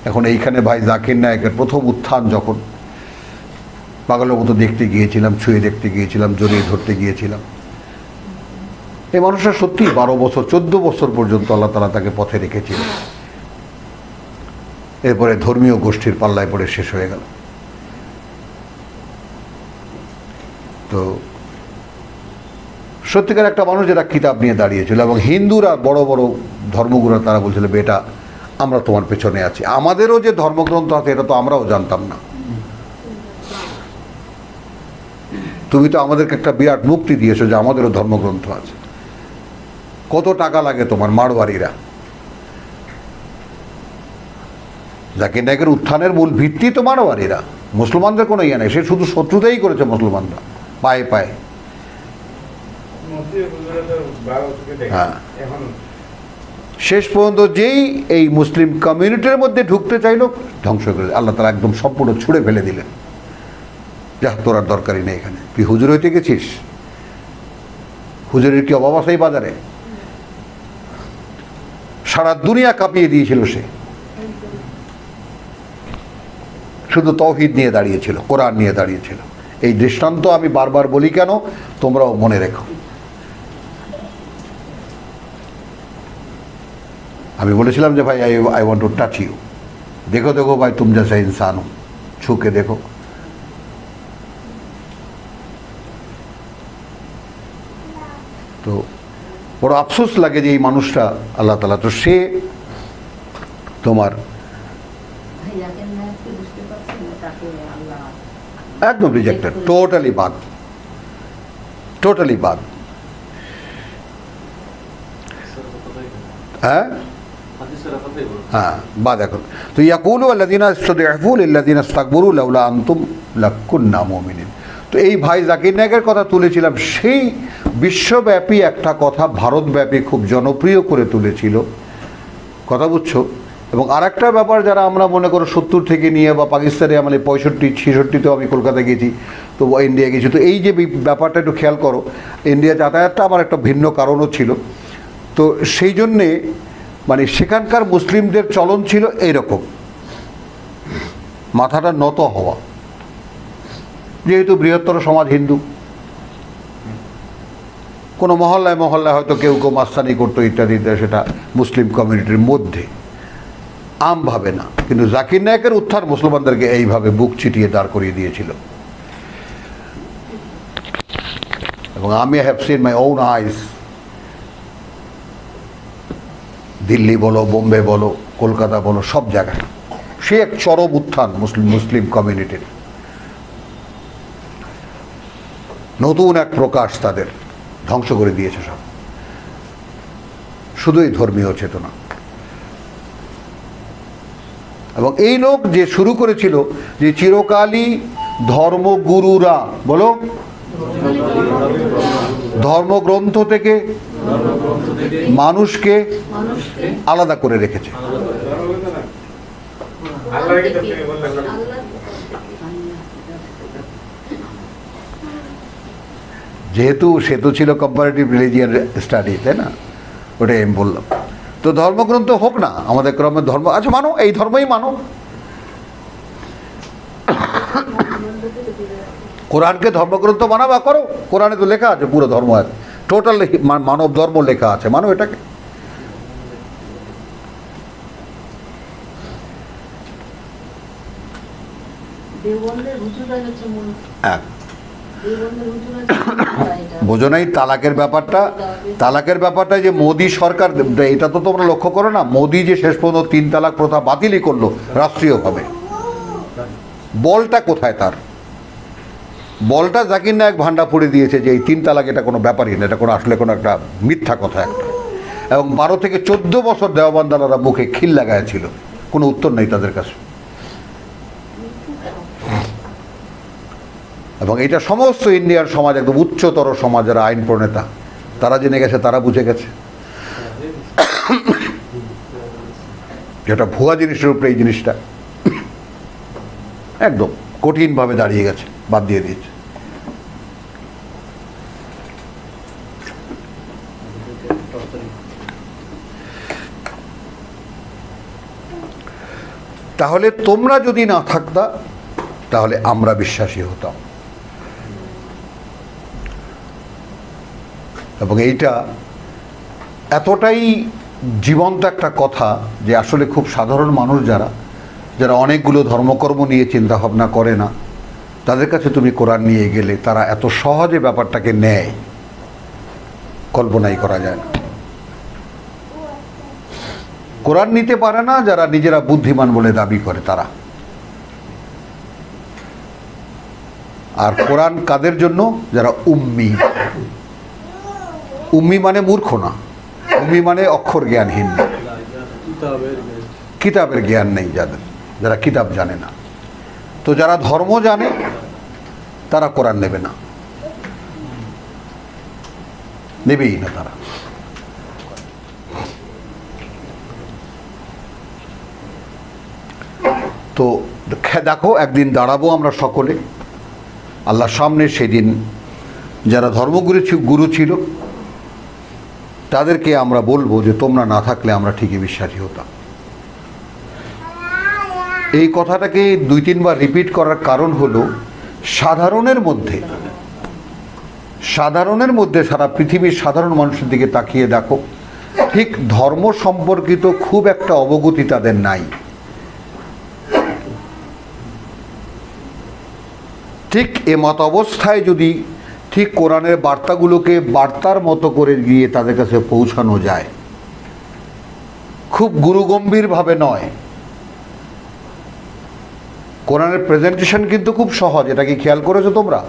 এখন এইখানে ভাই জাকির নায়েকের প্রথম উত্থান যখন পাগলের মতো দেখতে গিয়েছিলাম, ছুঁয়ে দেখতে গিয়েছিলাম, জড়িয়ে ধরতে গিয়েছিলাম, এই মানুষটা সত্যি 12 বছর 14 বছর পর্যন্ত আল্লাহ তাআলা তাকে পথে রেখেছিলেন। এরপরে ধর্মীয় গোষ্ঠীর পাল্লায় পড়ে শেষ হয়ে গেল। তো সত্যিকার একটা মানুষ যেটা কিতাব নিয়ে দাঁড়িয়েছিল, এবং হিন্দুরা বড় বড় ধর্মগুরু তারা বলছিল বেটা আমরা তোমার পেছনে আছি, আমাদেরও যে ধর্মগ্রন্থ আছে এটা তো আমরাও জানতাম না, তুমি তো আমাদেরকে একটা বিরাট মুক্তি দিয়েছো যে আমাদেরও ধর্মগ্রন্থ আছে। কত টাকা লাগে তোমার মারওয়ারিরা? জাকির নায়েকের উত্থানের মূল ভিত্তি তো মারওয়ারিরা, মুসলমানদের কোনো ইয়ে নেই, সে শুধু শত্রুতাই করেছে মুসলমানরা পায়ে পায়ে। হ্যাঁ, শেষ পর্যন্ত যেই এই মুসলিম কমিউনিটির মধ্যে ঢুকতে চাইলো ধ্বংস করে আল্লাহ তাআলা একদম সম্পূর্ণ ছুঁড়ে ফেলে দিলেন। যা, তোর আর দরকারই নেই এখানে, তুই হুজুর হইতে গেছিস, হুজুরের কি অভাব আছে এই বাজারে? সারা দুনিয়া কাঁপিয়ে দিয়েছিল সে, শুধু তাওহীদ নিয়ে দাঁড়িয়েছিল, কোরআন নিয়ে দাঁড়িয়েছিল। এই দৃষ্টান্ত আমি বারবার বলি কেন, তোমরাও মনে রেখো। আমি বলেছিলাম যে ভাই I want to touch you, দেখো দেখো ভাই তুম জैसा इंसान हो, ছুকে দেখো। তো বড় আফসোস লাগে যে এই মানুষটা আল্লাহ তাআলা, তো সে তোমার একদম রিজেক্টেড, টোটালি বাদ, টোটালি বাদ। হ্যাঁ হ্যাঁ, বাদ। এখন তো ইয়াকুলু আল্লাযীনা ইসতাদঈফু লিল্লাযীনা ইসতাকবারু লাউলা আনতুম লাকুন্না মুমিনিন। তো এই ভাই জাকির নায়েকের কথা তুলেছিলাম, সেই বিশ্বব্যাপী একটা কথা ভারতব্যাপী খুব জনপ্রিয় করে তুলেছিল, কথা বুঝছো? এবং আর একটা ব্যাপার, যারা আমরা মনে করো 70 থেকে নিয়ে বা পাকিস্তানে আমলে 65 66তেও আমি কলকাতা গেছি, তো ইন্ডিয়া গেছি, তো এই যে ব্যাপারটা একটু খেয়াল করো, ইন্ডিয়া যাতায়াতটা আমার একটা ভিন্ন কারণও ছিল। তো সেই জন্যে মানে সেখানকার মুসলিমদের চলন ছিল এইরকম, মাথাটা নত হওয়া, যেহেতু বৃহত্তর সমাজ হিন্দু, কোনো মহল্লায় মহল্লায় হয়তো কেউ কেউ মাস্তানি করতো ইত্যাদি, সেটা মুসলিম কমিউনিটির মধ্যে আমভাবে না। কিন্তু জাকির নায়েকের উত্থান মুসলমানদেরকে এইভাবে বুক চিটিয়ে দাঁড় করিয়ে দিয়েছিল। এবং আমি হ্যাভ সিন মাই ওন আইস, দিল্লি বলো, বোম্বে বলো, কলকাতা বলো, সব জায়গায় সে এক চরম উত্থান মুসলিম কমিউনিটির, নতুন এক প্রকাশ তাদের ধ্বংস করে দিয়েছে সব, শুধুই ধর্মীয় চেতনা। এবং এই লোক যে শুরু করেছিল যে চিরকালই ধর্মগুরুরা, বলো, ধর্মগ্রন্থ থেকে মানুষকে আলাদা করে রেখেছে। যেহেতু সে তো ছিল কম্পারেটিভ রিলিজিয়ান স্টাডি, তাই না, ওটাই আমি বললাম। তো ধর্মগ্রন্থ হোক না, আমাদের ক্রমে ধর্ম, আচ্ছা মানো, এই ধর্মই মানো, কোরআনকে ধর্মগ্রন্থ মানা বা করো, কোরআনে তো লেখা আছে পুরো ধর্ম আছে, টোটাল মানব ধর্ম লেখা আছে, মানো এটাকে। বোঝো নাই তালাকের ব্যাপারটা, তালাকের ব্যাপারটা যে মোদী সরকার, এটা তো তোমরা লক্ষ্য করো না, মোদী যে শেষ পর্যন্ত 3 তালাক প্রথা বাতিলই করলো রাষ্ট্রীয়ভাবে, বলটা কোথায় তার? বলটা জাকির নায়েক ভান্ডা ফুড়ে দিয়েছে যে এই 3 তালাক এটা কোনো ব্যাপারই না, এটা কোনো আসলে কোনো একটা মিথ্যা কথা একটা। এবং 12 থেকে 14 বছর দেওবন্দালারা মুখে খিল লাগাইছিল, কোনো উত্তর নেই তাদের কাছে। এবং এটা সমস্ত ইন্ডিয়ার সমাজ, একদম উচ্চতর সমাজ, যারা আইন প্রণেতা, তারা জেনে গেছে, তারা বুঝে গেছে যেটা ভুয়া জিনিসের উপরে এই জিনিসটা একদম কঠিনভাবে দাঁড়িয়ে গেছে, বাদ দিয়ে দিয়েছে। তাহলে তোমরা যদি না থাকতা তাহলে আমরা বিশ্বাসী হতাম। এবং এইটা এতটাই জীবন্ত একটা কথা যে আসলে খুব সাধারণ মানুষ যারা অনেকগুলো ধর্মকর্ম নিয়ে চিন্তা ভাবনা করে না, তাদের কাছে তুমি কোরআন নিয়ে গেলে তারা এত সহজে ব্যাপারটাকে নেয়, কল্পনাই করা যায় না। কোরআন নিতে পারে না যারা নিজেরা বুদ্ধিমান বলে দাবি করে তারা। আর কোরআন কাদের জন্য? যারা উম্মি। উম্মি মানে মূর্খ না, উম্মি মানে অক্ষর জ্ঞানহীন, কিতাবের জ্ঞান নেই যারা কিতাব জানে না। তো যারা ধর্ম জানে তারা কোরআন নেবে না, নেবেই না তারা। তো দেখো, একদিন দাঁড়াবো আমরা সকলে আল্লাহর সামনে। সেদিন যারা ধর্মগুরু ছিল তাদেরকে আমরা বলবো যে তোমরা না থাকলে আমরা ঠিকই বিশ্বাসী হতাম। এই কথাটাকে 2-3 বার রিপিট করার কারণ হলো সাধারণের মধ্যে সারা পৃথিবীর সাধারণ মানুষের দিকে তাকিয়ে দেখো, ঠিক ধর্ম সম্পর্কিত খুব একটা অবগতি তাদের নাই। ঠিক এমত অবস্থায় যদি ঠিক কোরআনের বার্তাগুলোকে বার্তার মতো করে গিয়ে তাদের কাছে পৌঁছানো যায়, খুব গুরুগম্ভীরভাবে নয়। কোরআনের প্রেজেন্টেশন কিন্তু খুব সহজ, এটা কি খেয়াল করেছো তোমরা?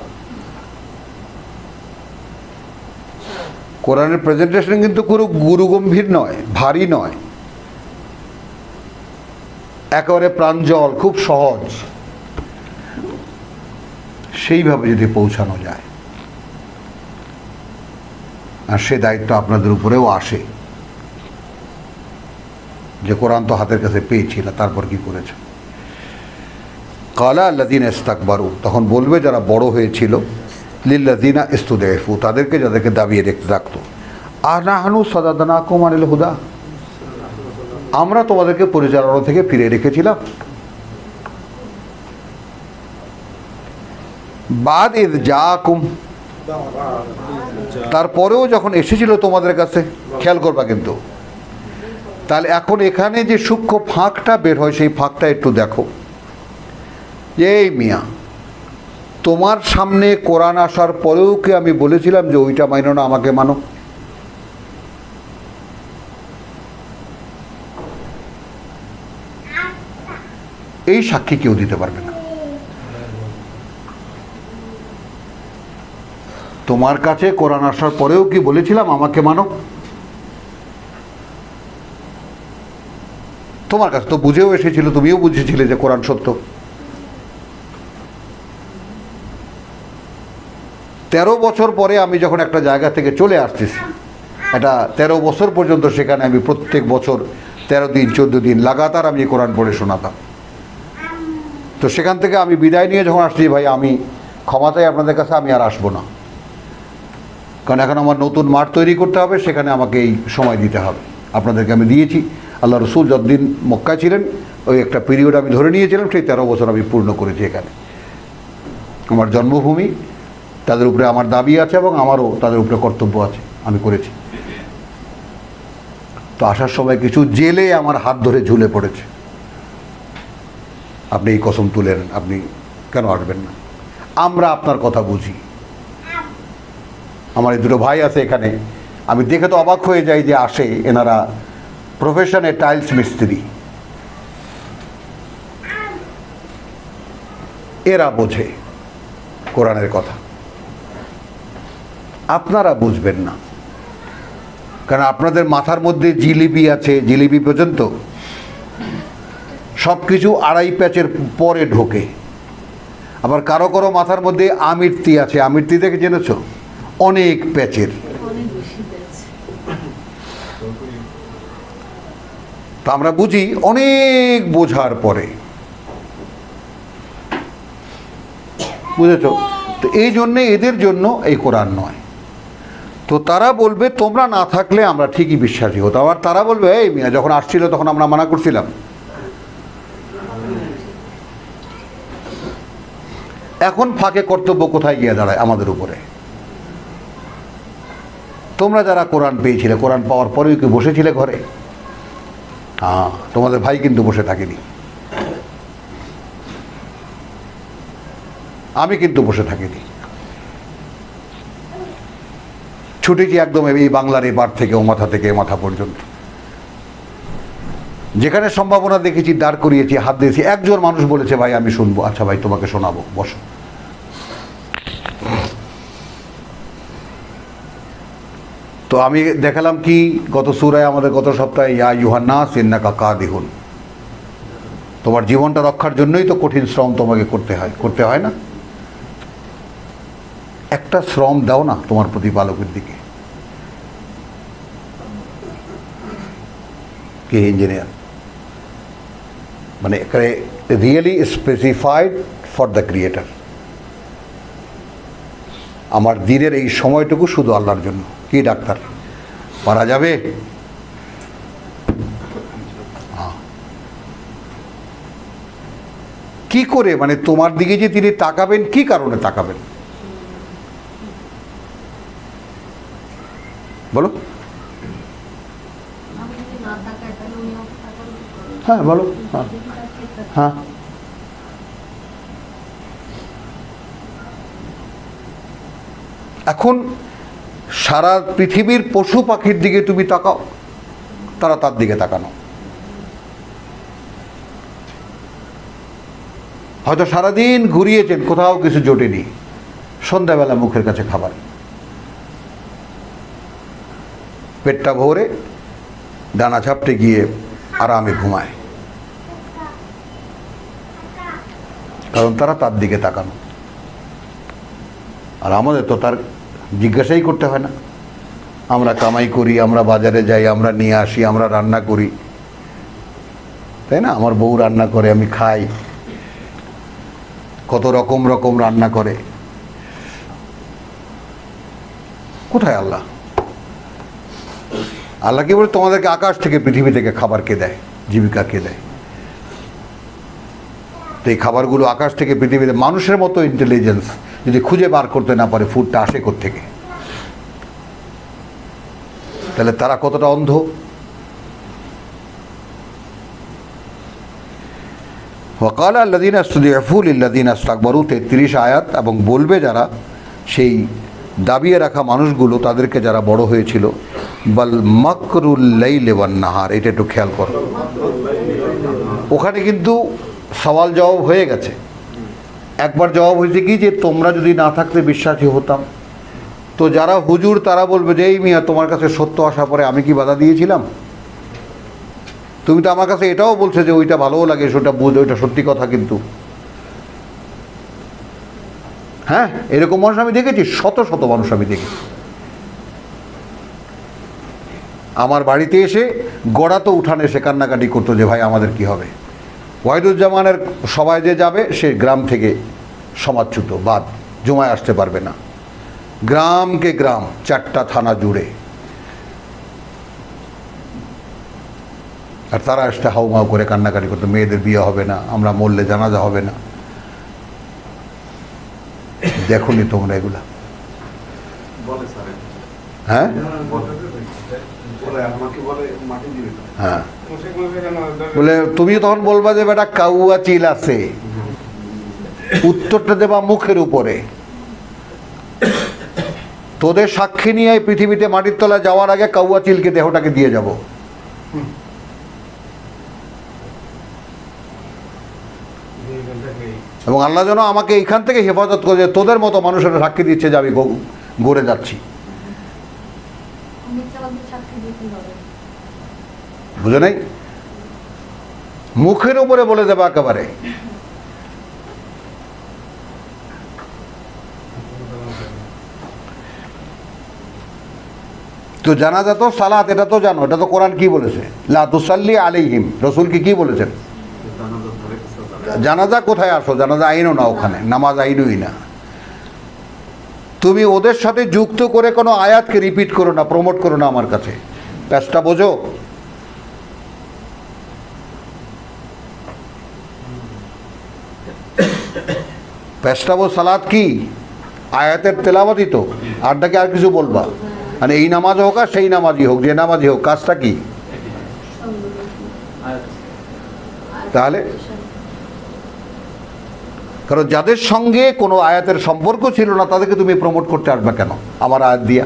কোরআনের প্রেজেন্টেশন কিন্তু কোনো গুরুগম্ভীর নয়, ভারী নয়, একেবারে প্রাঞ্জল, খুব সহজ। সেইভাবে যদি পৌঁছানো যায়, আর সে দায়িত্ব আপনাদের উপরেও আসে যে কোরআন তো হাতের কাছে পেয়েছিল, তারপর কি করেছে? কালা আল্লাযীনা ইসতাকবারু, তখন বলবে যারা বড় হয়েছিল, লিল্লাযীনা ইসতুদঈফু, তাদেরকে যাদেরকে দাবিয়ে রাখতো, আনাহনু সাদাদনাকুম আনিল হুদা, আমরা তোমাদেরকে পরিচালনা থেকে ফিরে রেখেছিলাম। বাদ ইয জাআকুম, তারপরেও যখন এসেছিল তোমাদের কাছে, খেয়াল করবা কিন্তু। তাহলে এখন এখানে যে সূক্ষ্ম ফাঁকটা বের হয়, সেই ফাঁকটা একটু দেখো। এই মিয়া, তোমার সামনে কোরআন আসার পরেও কি আমি বলেছিলাম যে ওইটা মানো না, আমাকে মানো? এই সাক্ষী কেউ দিতে পারবে না। তোমার কাছে কোরআন আসার পরেও কি বলেছিলাম আমাকে মানো? তোমার কাছে তো বুঝেও এসেছিল, তুমিও বুঝেছিলে যে কোরআন সত্য। 13 বছর পরে আমি যখন একটা জায়গা থেকে চলে আসতেছি, এটা 13 বছর পর্যন্ত সেখানে আমি প্রত্যেক বছর 13 দিন 14 দিন লাগাতার আমি কোরআন পড়ে শোনাতাম। তো সেখান থেকে আমি বিদায় নিয়ে যখন আসছি, ভাই আমি ক্ষমা চাই আপনাদের কাছে, আমি আর আসবো না, কারণ এখন আমার নতুন মাঠ তৈরি করতে হবে, সেখানে আমাকে এই সময় দিতে হবে। আপনাদেরকে আমি দিয়েছি, আল্লাহ রসুল যতদিন মক্কায় ছিলেন ওই একটা পিরিয়ড আমি ধরে নিয়েছিলাম, সেই 13 বছর আমি পূর্ণ করেছি। এখানে আমার জন্মভূমি, তাদের উপরে আমার দাবি আছে এবং আমারও তাদের উপরে কর্তব্য আছে, আমি করেছি। তো আসার সময় কিছু জেলে আমার হাত ধরে ঝুলে পড়েছে, আপনি এই কসম তুলে নেন, আপনি কেন আসবেন না, আমরা আপনার কথা বুঝি। আমার এই দুটো ভাই আছে এখানে, আমি দেখে তো অবাক হয়ে যাই যে আসে, এনারা প্রফেশনে টাইলস মিস্ত্রি, এরা বোঝে কোরআনের কথা, আপনারা বুঝবেন না, কারণ আপনাদের মাথার মধ্যে জিলিপি আছে, জিলিপি পর্যন্ত সব কিছু 2.5 প্যাচের পরে ঢোকে। আবার কারো কারো মাথার মধ্যে আমির্তি আছে, আমির্তি দেখে জেনেছ, অনেক প্যাচের। তা আমরা বুঝি অনেক বোঝার পরে, বুঝেছ? তো এই জন্যে এদের জন্য এই কোরআন নয়। তো তারা বলবে তোমরা না থাকলে আমরা ঠিকই বিশ্বাসী হতাম। আর তারা বলবে এই মিয়া, যখন আসছিল তখন আমরা মানা করছিলাম। এখন ফাঁকে কর্তব্য কোথায় গিয়ে দাঁড়ায় আমাদের উপরে? তোমরা যারা কোরআন পেয়েছিলে, কোরআন পাওয়ার পরেও কি বসেছিলে ঘরে? হ্যাঁ, তোমাদের ভাই কিন্তু বসে থাকেনি, আমি কিন্তু বসে থাকিনি। ছুটেছি একদম এই বাংলার এই বার থেকে ও মাথা থেকে এ মাথা পর্যন্ত। যেখানে সম্ভাবনা দেখেছি দাঁড় করিয়েছি, হাত দিয়েছি। একজন মানুষ বলেছে ভাই আমি শুনবো, আচ্ছা ভাই তোমাকে শোনাবো, বসো। তো আমি দেখালাম কি, গত সূরায় আমাদের গত সপ্তাহে ইয়া আইয়ুহান নাস ইন্নাকা কাদিহুন, তোমার জীবনটা রক্ষার জন্যই তো কঠিন শ্রম তোমাকে করতে হয় না? একটা শ্রম দাও না তোমার প্রতিপালকের দিকে। কে ইঞ্জিনিয়ার? মানে এখানে really specified for the creator. আমার দিনের এই সময়টুকু শুধু আল্লাহর জন্য। কি ডাক্তার, পারা যাবে? কি করে, মানে তোমার দিকে যে তিনি তাকাবেন, কি কারণে তাকাবেন বলো? হ্যাঁ বলো। হ্যাঁ হ্যাঁ, এখন সারা পৃথিবীর পশু পাখির দিকে তুমি তাকাও, তারা তার দিকে তাকানো। হয়তো সারাদিন ঘুরিয়েছেন, কোথাও কিছু জোটেনি, সন্ধ্যাবেলা মুখের কাছে খাবার, পেটটা ভরে ডানা ঝাপটে গিয়ে আরামে ঘুমায়, কারণ তারা তার দিকে তাকানো। আর আমাদের তো তার জিজ্ঞাসাই করতে হয় না। আমরা কামাই করি, আমরা বাজারে যাই, আমরা নিয়ে আসি, আমরা রান্না করি, তাই না? আমার বউ রান্না করে, আমি খাই, কত রকম রকম রান্না করে। কোথায় আল্লাহ? আল্লাহ কি বলে তোমাদেরকে আকাশ থেকে পৃথিবী থেকে খাবার কে দেয়, জীবিকা কে দেয়? তো এই খাবারগুলো আকাশ থেকে পৃথিবীতে, মানুষের মতো ইন্টেলিজেন্স যদি খুঁজে বার করতে না পারে ফুডটা আসে কোত্থেকে, তাহলে তারা কতটা অন্ধ। ওয়াকালা আল্লাযীনা ইসতুদঈফু লিল্লাযীনা ইসতাকবারু 33 আয়াত। এবং বলবে যারা, সেই দাবিয়ে রাখা মানুষগুলো, তাদেরকে যারা বড় হয়েছিল, বাল মাকরুল লাইলি ওয়ান নাহার। এটা একটু খেয়াল করো, ওখানে কিন্তু সওয়াল জবাব হয়ে গেছে। একবার জবাব হয়েছে কি, যে তোমরা যদি না থাকতে বিশ্বাসী হতাম। তো যারা হুজুর তারা বলবে যে এই মিয়া, তোমার কাছে সত্য আসার পরে আমি কি বাধা দিয়েছিলাম? তুমি তো আমার কাছে এটাও বলছে যে ওইটা ভালোও লাগে, সেটা বুঝ, ওইটা সত্যি কথা। কিন্তু হ্যাঁ, এরকম মানুষ আমি দেখেছি, শত শত মানুষ আমি দেখেছি। আমার বাড়িতে এসে গড়া তো উঠানে এসে কান্নাকাটি করতো যে ভাই আমাদের কি হবে। ওয়াহিদুজ্জামানের সবাই যে যাবে, সে গ্রাম থেকে সমাজচ্যুত, বাদ, জুমায় আসতে পারবে না। গ্রামকে গ্রাম, 4টা থানা জুড়ে, আর তারা আসতে হাউমাউ করে কান্নাকাটি করতো, মেয়েদের বিয়ে হবে না, আমরা মরলে জানাজা হবে না। দেখোনি তোমরা এগুলা? হ্যাঁ হ্যাঁ, বলে তুমি তখন বলবা যে বেটা কাউয়া চিল আছে, উত্তরটা দেবা মুখের উপরে। তোদের সাক্ষী নিয়ে পৃথিবীতে মাটির তলায় যাওয়ার আগে কাউয়া চিলকে দেহটাকে দিয়ে যাব। এবং আল্লাহ যেন আমাকে এইখান থেকে হেফাজত করে, তোদের মতো মানুষেরা সাক্ষী দিচ্ছে যে আমি গড়ে যাচ্ছি। বুঝে নাই? মুখের উপরে বলে দেবা একেবারে। তো জানাজা তো সালাত, এটা তো জানো, এটা তো কোরআন কি বলেছে, লা তুসাল্লি আলাইহিম। রসুল কি বলেছেন? জানাজা কোথায় আসো, জানাজা আইনও না, ওখানে নামাজ আইনই না। তুমি ওদের সাথে যুক্ত করে কোনো আয়াতকে রিপিট করো না, প্রমোট করো না আমার কাছে। প্যাচটা বোঝো? পেশতাবো সালাত কি আয়াতের তেলাওয়াতই তো, আর নাকি আর কিছু বলবা? মানে এই নামাজ হোক আর সেই নামাজই হোক, যে নামাজই হোক, কাজটা কি তাহলে? কারণ যাদের সঙ্গে কোনো আয়াতের সম্পর্ক ছিল না তাদেরকে তুমি প্রমোট করতে আসবে কেন আমার আয়াত দিয়া?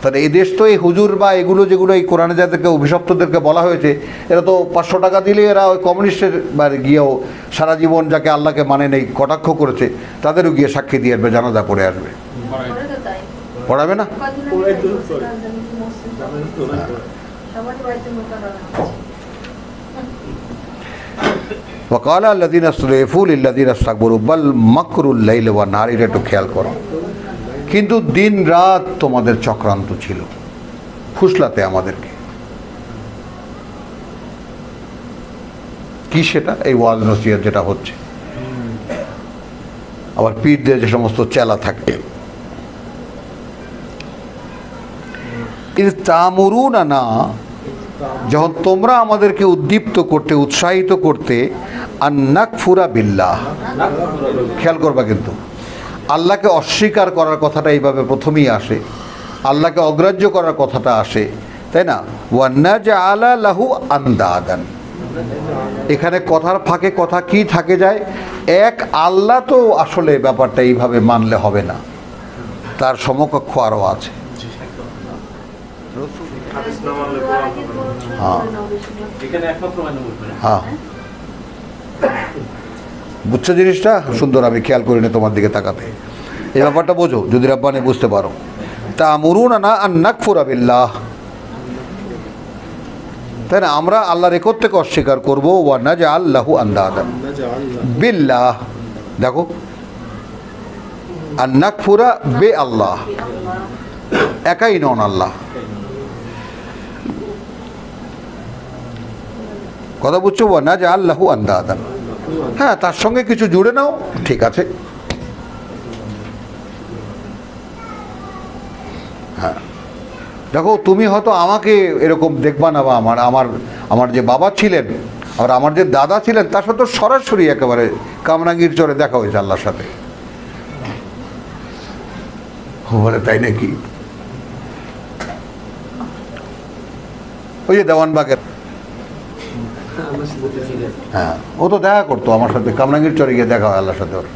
তাহলে এই দেশ তো এই হুজুর বা এগুলো যেগুলো এই কোরআনে যাদেরকে অভিশপ্তদেরকে বলা হয়েছে, এরা তো 500 টাকা দিলে এরা ওই কমিউনিস্টের বাড়ি গিয়েও সারা জীবন যাকে আল্লাহকে মানে নেই কটাক্ষ করেছে তাদেরও গিয়ে সাক্ষী দিয়ে আসবে, জানাজা পড়ে আসবে। পড়াবে না? ওয়াকালা আল্লাযীনা ইসতাদঈফু লিল্লাযীনা ইসতাকবারু বাল মাকরুল লাইলি ওয়ান নাহার, এটা একটু খেয়াল করো। কিন্তু দিন রাত তোমাদের চক্রান্ত ছিল ফুসলাতে আমাদেরকে। কি সেটা? এই ওয়াজ নসিহত যেটা হচ্ছে, আবার পীরদের যে সমস্ত চেলা থাকে, তা'মুরুনা, যখন তোমরা আমাদেরকে উদ্দীপ্ত করতে, উৎসাহিত করতে, আন নাকফুরা বিল্লাহ, খেয়াল করবা কিন্তু আল্লাহকে অস্বীকার করার কথাটা এইভাবে প্রথমেই আসে, আল্লাহকে অগ্রাহ্য করার কথাটা আসে, তাই না? ওয়া নাজআলা লাহু আনদাদান, এখানে কথার ফাঁকে কথা কি থাকে যায়, এক আল্লাহ তো আসলে ব্যাপারটা এইভাবে মানলে হবে না, তার সমকক্ষ আরও আছে। হ্যাঁ হ্যাঁ, বুঝছো জিনিসটা? সুন্দর, আমি খেয়াল করিনি তোমার দিকে তাকাতে। এই ব্যাপারটা বোঝো যদি রাব্বানি বুঝতে পারো। তা'মুরুনা আন নাকফুরা বিল্লাহ, তাই না? আমরা আল্লাহর একত্বকে অস্বীকার করবো। ওয়া নাজআল লাহু আনদাদান বিল্লাহ, দেখো আন নাকফুরা বে আল্লাহ, একাই নন আল্লাহ। কথা বুঝছো? ওয়া নাজআল লাহু আনদাদান, হ্যাঁ তার সঙ্গে কিছু জুড়ে নাও, ঠিক আছে। হ্যাঁ দেখো, তুমি হয়তো আমাকে এরকম দেখবা না, বা আমার যে বাবা ছিলেন আর আমার যে দাদা ছিলেন তার সাথে সরাসরি একেবারে কামরাঙ্গীর চরে দেখা হয়েছে আল্লাহর সাথে। বলে তাই নাকি? ওই যে দেওয়ানবাগের, হ্যাঁ ও তো দেখা করতো আমার সাথে, কামরাঙ্গীর চরে গিয়ে দেখা হয় আল্লাহর সাথে ওর।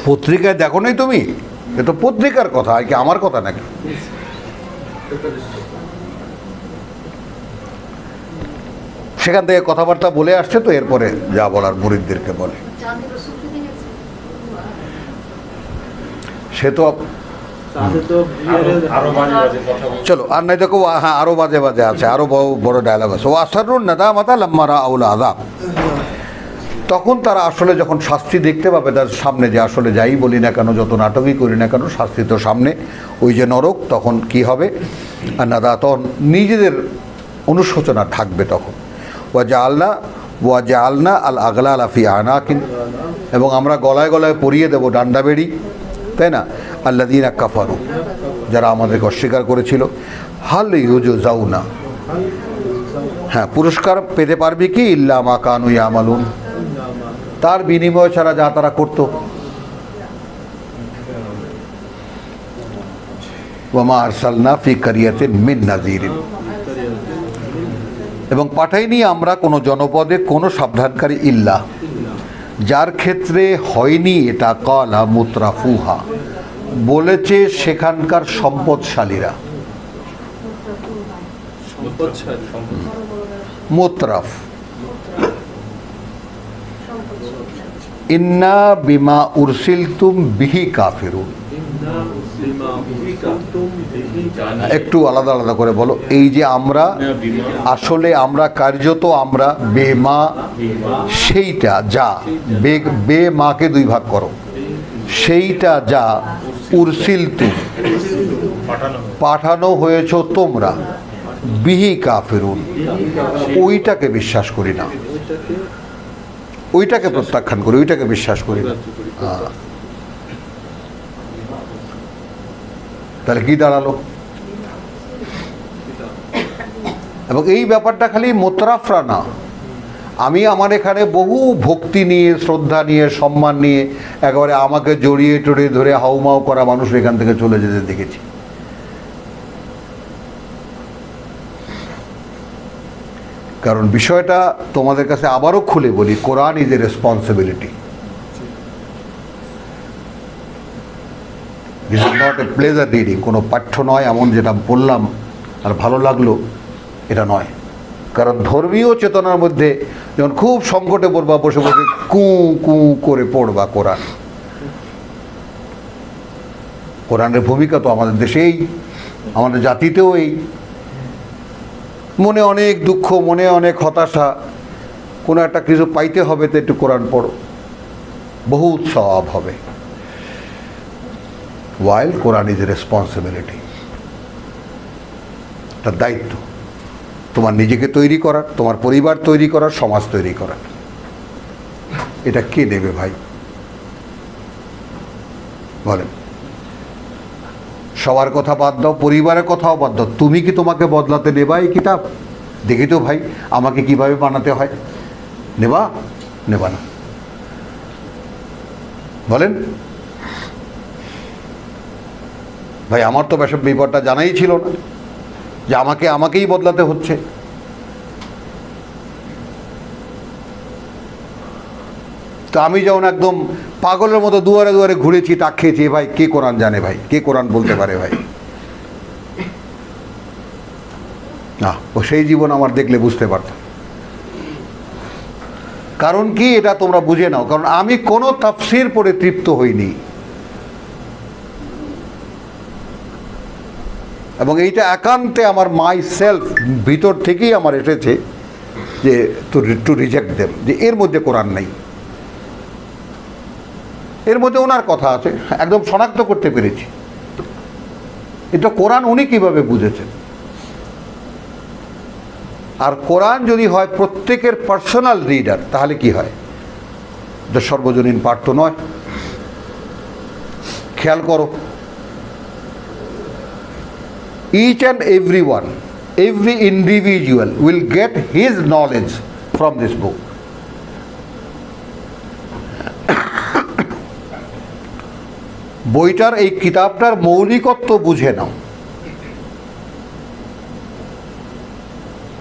পত্রিকায় দেখো নাই তুমি? এ তো পত্রিকার কথা, আর কি আমার কথা নাকি? সেখান থেকে কথাবার্তা বলে আসছে, তো এরপরে যা বলার মুরিদদেরকে বলে। সে তো চলো, আর নাই দেখো, হ্যাঁ আরো বাজে বাজে আছে, আরো বড় ডায়লগ আছে। ও আসারুন নাদামাতা লাম্মা রাআউল আযাব, তখন তারা আসলে যখন শাস্তি দেখতে পাবে তার সামনে, যে আসলে যাই বলি না কেন, যত নাটকই করি না কেন, শাস্তি তো সামনে, ওই যে নরক, তখন কি হবে? আর নাদা, তখন নিজেদের অনুশোচনা থাকবে তখন। ওয়া জাআলনা আল আগলালা ফি আনাকিন, এবং আমরা গলায় গলায় পরিয়ে দেবো ডান্ডা বেড়ি, তাই না? আল্লাযীনা কাফারু, যারা আমাদেরকে অস্বীকার করেছিল। হাল ইউজজাউনা, হ্যাঁ পুরস্কার পেতে পারবে কি? ইল্লা মা কানু ইয়ামালুন, তার বিনিময় ছাড়া যা তারা করত। ওয়া মা আরসালনা ফি কারিয়াতিন মিন নাযীরিন, এবং পাঠাইনি আমরা কোনো জনপদে কোনো সাবধানকারী, ইল্লা, যার ক্ষেত্রে হয়নি এটা, কালা মুতরাফুহা, বলেছে সেখানকার সম্পদশালীরা। মুতরাফ, ইন্না বিমা উরসিলতুম বিহি কাফিরুন, একটু আলাদা আলাদা করে বলো। এই যে আমরা, আসলে আমরা কার্যত আমরা বেমা, সেইটা যা, বে মাকে দুই ভাগ করো, সেইটা যা, উরসিলতুম পাঠানো হয়েছ তোমরা, বিহি কাফিরুন ওইটাকে বিশ্বাস করি না, ওইটাকে প্রত্যাখ্যান করি, ওইটাকে বিশ্বাস করি না। তাহলে কি দাঁড়ালো? এবং এই ব্যাপারটা খালি মোতরাফরা না, আমি আমার এখানে বহু ভক্তি নিয়ে, শ্রদ্ধা নিয়ে, সম্মান নিয়ে একেবারে আমাকে জড়িয়ে টড়িয়ে ধরে হাউমাউ করা মানুষ এখান থেকে চলে যেতে দেখেছি। কারণ বিষয়টা তোমাদের কাছে আবারও খুলে বলি, Quran is a responsibility, this is not a pleasure reading. কোনো পাঠ্য নয় এমন যেটা বললাম আর ভালো লাগলো, এটা নয়। কারণ ধর্মীয় চেতনার মধ্যে যখন খুব সংকটে পড়বা, বসে বসে কু কু করে পড়বা কোরআন। কোরআনের ভূমিকা তো আমাদের দেশেই, আমাদের জাতিতেও এই। মনে অনেক দুঃখ, মনে অনেক হতাশা, কোনো একটা কিছু পাইতে হবে তো একটু কোরআন পড়ো, বহুত সওয়াব হবে। ওয়াইল কোরআন ইজ এ রেসপন্সিবিলিটি, তার দায়িত্ব তোমার নিজেকে তৈরি করার, তোমার পরিবার তৈরি করার, সমাজ তৈরি করার। এটা কে দেবে ভাই বলেন? সবার কথা বাদ দাও, পরিবারের কথাও বাদ দাও, তুমি কি তোমাকে বদলাতে নেবা এই কিতাব? দেখি তো ভাই আমাকে কিভাবে বানাতে হয়, নেবা? নেবা না, বলেন ভাই। আমার তো ব্যাপারটা জানাই ছিল না যে আমাকেই বদলাতে হচ্ছে। তো আমি যেমন একদম পাগলের মতো দুয়ারে দুয়ারে ঘুরেছি, তাক খেয়েছি, ভাই কে কোরআন জানে, ভাই কে কোরআন বলতে পারে ভাই? না, ও সেই জীবন আমার দেখলে বুঝতে পারতাম। কারণ কি, এটা তোমরা বুঝে নাও। কারণ আমি কোনো তাফসীর পড়ে তৃপ্ত হইনি, এবং এইটা একান্তে আমার মাই সেলফ ভিতর থেকেই আমার এসেছে যে টু রিজেক্ট দেম, যে এর মধ্যে কোরআন নেই, এর মধ্যে ওনার কথা আছে, একদম শনাক্ত করতে পেরেছি। এটা কোরআন উনি কিভাবে বুঝেছেন। আর কোরআন যদি হয় প্রত্যেকের পার্সোনাল রিডার, তাহলে কি হয়? যে সর্বজনীন পাঠ তো নয়। খেয়াল করো, each and everyone, every individual will get his knowledge from this book. বইটার, এই কিতাবটার মৌলিকত্ব বুঝে নাও।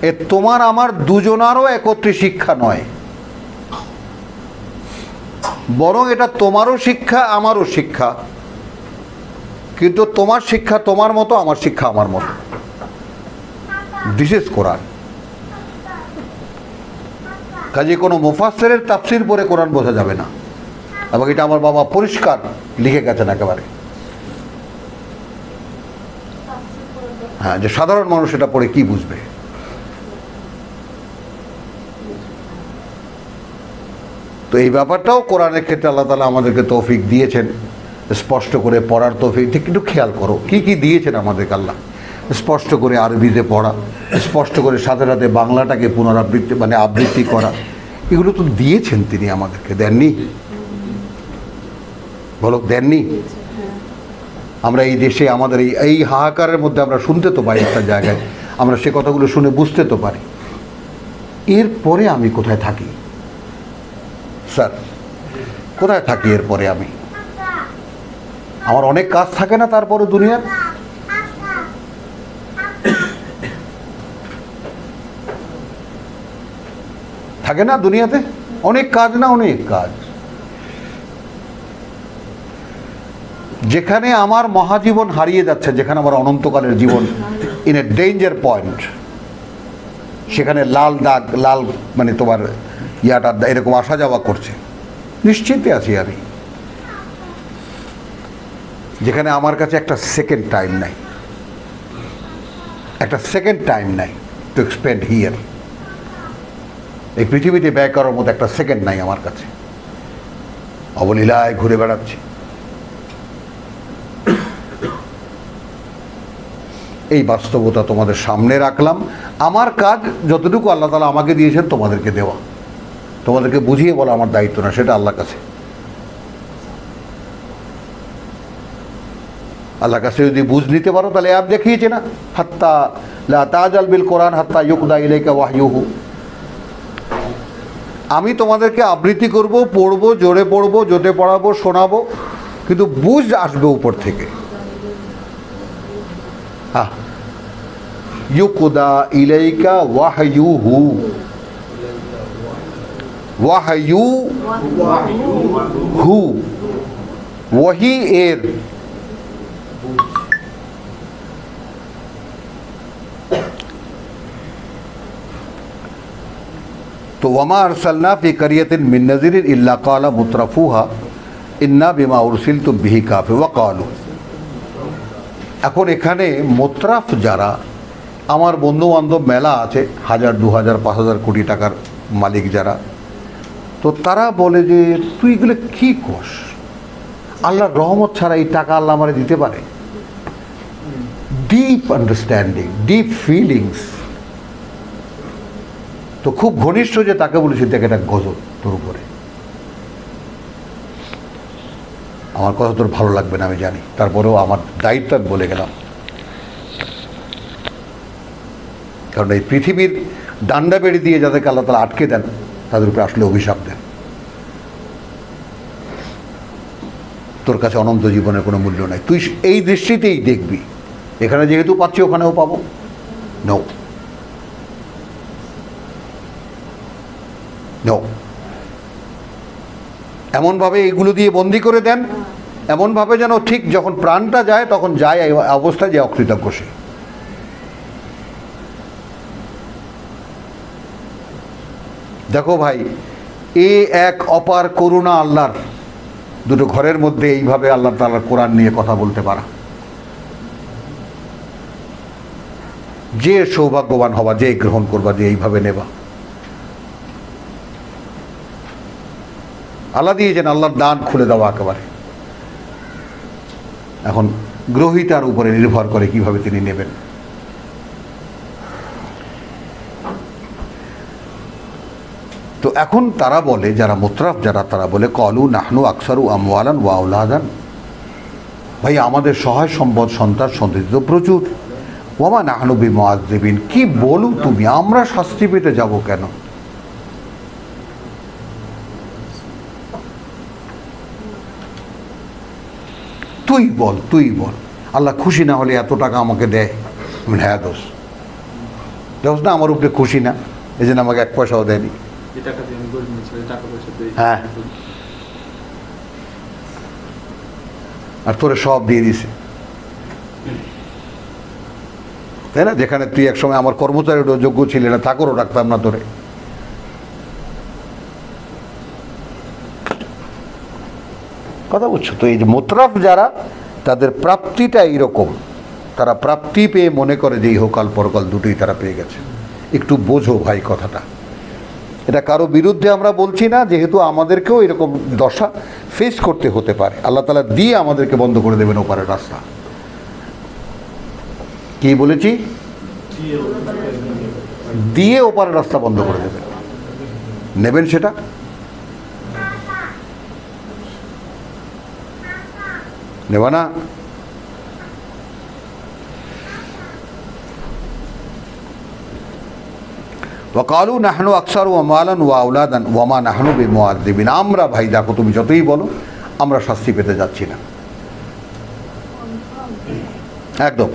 এ তোমার আমার দুজনারও একত্রে শিক্ষা নয়, বরং এটা তোমারও শিক্ষা, আমারও শিক্ষা। কিন্তু তোমার শিক্ষা তোমার মতো, আমার শিক্ষা আমার মতো। দিস ইজ কোরআন। কাজে কোনো মুফাসসিরের তাফসীর পড়ে কোরআন বোঝা যাবে না, এবং এটা আমার বাবা পরিষ্কার লিখে গেছেন একেবারে। হ্যাঁ, যে সাধারণ মানুষ এটা পড়ে কি বুঝবে? তো এই ব্যাপারটাও কোরআনের ক্ষেত্রে আল্লাহ তাআলা আমাদেরকে তৌফিক দিয়েছেন, স্পষ্ট করে পড়ার তৌফিক। একটু খেয়াল করো কি কি দিয়েছেন আমাদেরকে আল্লাহ। স্পষ্ট করে আরবিতে পড়া, স্পষ্ট করে সাথে সাথে বাংলাটাকে পুনরাবৃত্তি মানে আবৃত্তি করা, এগুলো তো দিয়েছেন তিনি আমাদেরকে, দেননি? বলো, দেননি? আমরা এই দেশে আমাদের এই হাহাকারের মধ্যে আমরা শুনতে তো পাই একটা জায়গায়, আমরা সে কথাগুলো শুনে বুঝতে তো পারি। এরপরে আমি কোথায় থাকি স্যার? কোথায় থাকি এরপরে? আমি, আমার অনেক কাজ থাকে না তারপরে দুনিয়ার? থাকে না দুনিয়াতে অনেক কাজ? না, অনেক কাজ। যেখানে আমার মহাজীবন হারিয়ে যাচ্ছে, যেখানে আমার অনন্তকালের জীবন ইন এ ডেঞ্জার পয়েন্ট, সেখানে লাল দাগ, লাল মানে তোমার ইয়াটা এরকম আসা যাওয়া করছে, নিশ্চিন্তে আছি আমি। যেখানে আমার কাছে একটা সেকেন্ড টাইম নাই, একটা সেকেন্ড টাইম নাই টু স্পেন্ড হিয়ার। এই পৃথিবীতে ব্যয় করার মতো একটা সেকেন্ড নাই আমার কাছে। অবলীলায় ঘুরে বেড়াচ্ছি। এই বাস্তবতা তোমাদের সামনে রাখলাম। আমার কাজ যতটুকু আল্লাহ তাআলা আমাকে দিয়েছেন তোমাদেরকে দেওয়া, তোমাদেরকে বুঝিয়ে বলা আমার দায়িত্ব না, সেটা আল্লাহর কাছে। আল্লাহর কাছে যদি বুঝ নিতে পারো তাহলে অ্যাপ দেখিয়েছে না, হাত্তা লা তাজাল বিল কোরআন হাত্তা ইউকদা ইলাইকা ওয়াহয়ুহু। আমি তোমাদেরকে আবৃত্তি করব, পড়বো, জোরে পড়বো, জোরে পড়াবো, শোনাবো, কিন্তু বুঝ আসবে উপর থেকে। হ্যাঁ, ইউকদা ইলাইকা ওয়াহয়ুহু, ওয়াহয়ুহু, ওয়াহি এর। তো ওয়ামা আরসালনা ফি কারিয়াতিন মিন নাযিরিন ইল্লা ক্বালা মুতরাফুহা ইন্না বিমা উরসিলতুম বিহি কাফিরুন ওয়া ক্বালু। এখন এখানে মুতরাফ যারা, আমার বন্ধু বান্ধব মেলা আছে, 1000, 2000, 5000 কোটি টাকার মালিক যারা, তো তারা বলে যে তুই এগুলো কী কস, আল্লাহর রহমত ছাড়া এই টাকা আল্লাহ আমারে দিতে পারে? Deep understanding, deep feelings. তো খুব ঘনিষ্ঠ যে তাকে বলেছি, দেখ এটা গজব তোর উপরে, আমার কথা তোর ভালো লাগবে না আমি জানি, তারপরেও আমার দায়িত্ব বলে গেলাম। কারণ এই পৃথিবীর ডান্ডা বেড়ি দিয়ে যাদেরকে আল্লাহ তাআলা আটকে দেন, তাদের উপরে আসলে অভিশাপ দেন। তোর কাছে অনন্ত জীবনের কোনো মূল্য নাই, তুই এই দৃষ্টিতেই দেখবি, এখানে যেহেতু পাচ্ছি ওখানেও পাবো। নো নো, এমনভাবে এইগুলো দিয়ে বন্দি করে দেন, এমনভাবে যেন ঠিক যখন প্রাণটা যায় তখন যায় এই অবস্থায় যে অকৃতজ্ঞ সে। দেখো ভাই, এ এক অপার করুণা আল্লাহর, দুটো ঘরের মধ্যে এইভাবে আল্লাহ তাআলার কোরআন নিয়ে কথা বলতে পারা। যে সৌভাগ্যবান হবা, যে গ্রহণ করবা, যে এইভাবে নেবা। আল্লাহ দিয়েছেন, আল্লাহর দান খুলে দেওয়া একেবারে। এখন গ্রহীতার উপরে নির্ভর করে কিভাবে তিনি নেবেন। তো এখন তারা বলে, যারা মুতরাফ যারা, তারা বলে ক্বালু নাহনু আকসারু আমওয়ালান ওয়া আওলাদান, ভাই আমাদের সহায় সম্পদ, সন্তান সন্ততি তো প্রচুর। ওয়ামা নাহনু বিমুআযযিবিন, কি বলো তুমি, আমরা শাস্তি পেতে যাব কেন? তুই বল, তুই বল, আল্লাহ খুশি না হলে এত টাকা আমাকে দেয়? হ্যাঁ দোষ, দোষ না, আমার উপরে খুশি না, এই জন্য আমাকে 1 পয়সাও দেয়নি। হ্যাঁ, আর তোরে সব দিয়ে দিছে, তাই না? যেখানে তুই একসময় আমার কর্মচারীর যোগ্য ছিলি না, থাকরও রাখতাম না তোরে। কথা বুঝছো তো? এই যে মুতরাফ যারা, তাদের প্রাপ্তিটা এইরকম, তারা প্রাপ্তি পেয়ে মনে করে যে ইহকাল পরকাল দুটোই তারা পেয়ে গেছে। একটু বোঝো ভাই কথাটা, এটা কারো বিরুদ্ধে আমরা বলছি না, যেহেতু আমাদেরকেও এরকম দশা ফেস করতে হতে পারে। আল্লাহ তাআলা দিয়ে আমাদেরকে বন্ধ করে দেবেন ওপারের রাস্তা। কি বলেছি? দিয়ে ওপারের রাস্তা বন্ধ করে দেবেন, নেবেন সেটা? নেবা না? ওয়াকালু নাহনু আকসারু আমওয়ালান ওয়া আওলাদান ওয়ামা নাহনু বিমুআযযিবিন, আমরা ভাই দেখো তুমি যতই বলো আমরা শাস্তি পেতে যাচ্ছি না, একদম।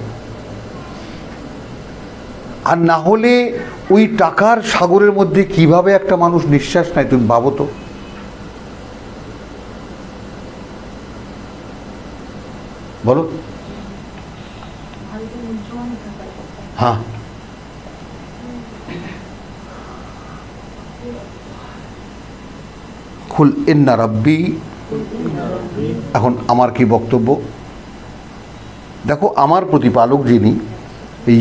আর না হলে ওই টাকার সাগরের মধ্যে কিভাবে একটা মানুষ নিঃশ্বাস নেয় তুমি ভাবো তো। বলো। হ্যাঁ, কুল ইন্না রাব্বি, এখন আমার কি বক্তব্য? দেখো, আমার প্রতিপালক যিনি,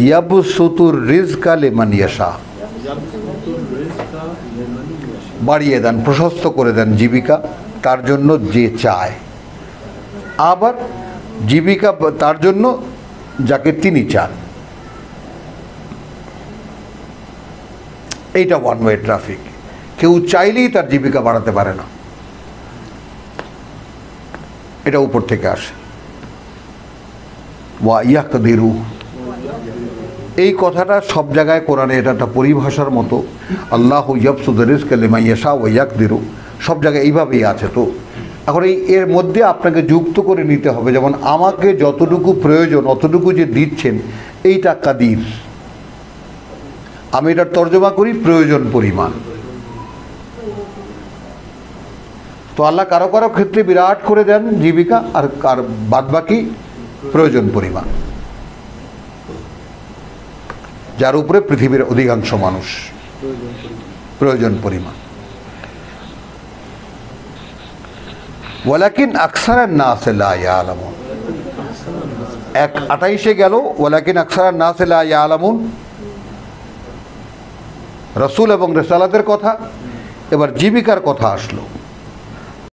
ইয়াবসুতুর রিজকা লিমান ইয়াশা, বাড়িয়ে দেন, প্রশস্ত করে দেন জীবিকা তার জন্য যে চায়, আবার জীবিকা তার জন্য যাকে তিনি চান। এইটা ওয়ান ওয়ে ট্রাফিক, কেউ চাইলেই তার জীবিকা বাড়াতে পারে না, এটা উপর থেকে আসে। ওয়া ইয়াকদিরু, এই কথাটা সব জায়গায় কোরআনে এটা একটা পরিভাষার মতো। আল্লাহু ইয়াবসুতু রিজকা লিমান ইয়াশা ওয়া ইয়াকদিরু, সব জায়গায় এইভাবেই আছে। তো এখন এর মধ্যে আপনাকে যুক্ত করে নিতে হবে, যেমন আমাকে যতটুকু প্রয়োজন অতটুকু যে দিচ্ছেন, এইটা কাদির। আমি এটার তর্জমা করি প্রয়োজন পরিমাণ। তো আল্লাহ কারো কারো ক্ষেত্রে বিরাট করে দেন জীবিকা, আর বাদবাকি প্রয়োজন পরিমাণ, যার উপরে পৃথিবীর অধিকাংশ মানুষ প্রয়োজন পরিমাণ। ওয়ালাকিন আকসারান নাস লা ইয়ালামুন, 1:28 গেল ওয়ালাকিন আকসারান নাস লা ইয়ালামুন, রাসূল এবং রিসালাতের কথা। এবার জীবিকার কথা আসলো।